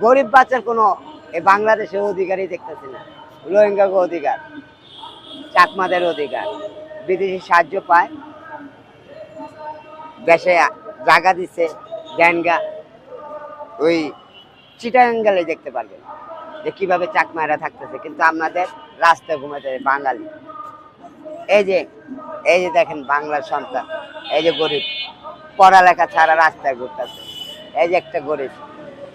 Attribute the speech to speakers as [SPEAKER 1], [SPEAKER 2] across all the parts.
[SPEAKER 1] গরিব বাচ্চার কোনো এই বাংলাদেশের অধিকারই দেখতেছি না। রোহিঙ্গা অধিকার, চাকমাদের অধিকার, বিদেশি সাহায্য পায়, দেশে জায়গা দিচ্ছে গ্যানগা, ওই চিটাঙ্গালে দেখতে পারবেন যে কিভাবে চাকমারা থাকতেছে, কিন্তু আমাদের রাস্তায় ঘুমাতে বাঙালি। এই যে দেখেন বাংলার সন্তান, এই যে গরিব, পড়ালেখা ছাড়া রাস্তায় ঘুরতেছে, এই যে একটা গরিব,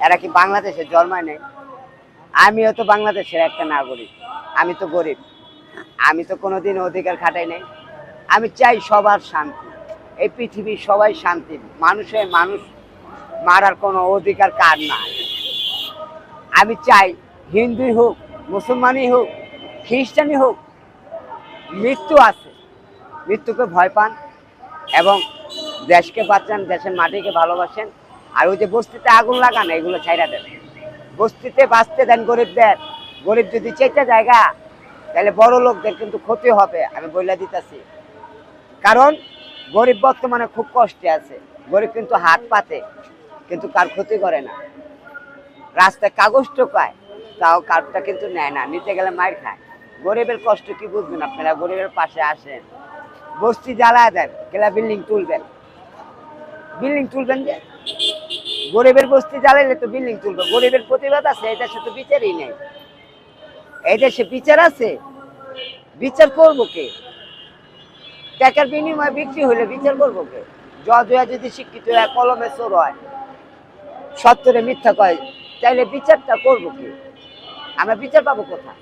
[SPEAKER 1] এরা কি বাংলাদেশে জন্মায় নেই? আমিও তো বাংলাদেশের একটা নাগরিক, আমি তো গরিব, আমি তো কোনোদিন অধিকার খাটাই নাই। আমি চাই সবার শান্তি, এই পৃথিবীর সবাই শান্তি, মানুষ মারার কোনো অধিকার কার নাই। আমি চাই হিন্দুই হোক, মুসলমানই হোক, খ্রিস্টানই হোক, মৃত্যু আছে, মৃত্যুকে ভয় পান এবং দেশকে বাঁচান, দেশের মাটিকে ভালোবাসেন। আর ওই যে বস্তিতে আগুন লাগান, এগুলো ছাইরা দেন, বস্তিতে বাঁচতে দেন গরিবদের। গরিব যদি চেতে জায়গা, তাহলে বড় লোকদের কিন্তু ক্ষতি হবে, আমি বলে দিতেছি। কারণ গরিব বর্তমানে খুব কষ্টে আছে, গরিব কিন্তু হাত পাতে কিন্তু কার ক্ষতি করে না, রাস্তায় কাগজ টোকায় তাও কার্ডটা কিন্তু নেয় না, নিতে গেলে মার খায়। গরিবের কষ্ট কি বুঝবেন আপনারা? গরিবের পাশে আসেন, বস্তি জ্বালায় দেন, গেলা বিল্ডিং তুলবেন যে গরিবের বস্তি জ্বালাইলে তো বিল্ডিং তুলবে। গরিবের প্রতিবাদ আছে, এই দেশে তো বিচারই নেই। এই দেশে বিচার আছে, বিচার করবো কে? টাকার বিনিময়ে বিক্রি হলে বিচার করবো কে? জজ হয়ে যদি শিক্ষিত হয়, কলমে চোর হয়, সত্তরে মিথ্যা কয়, তাইলে বিচারটা করবো কে? আমরা বিচার পাবো কোথায়?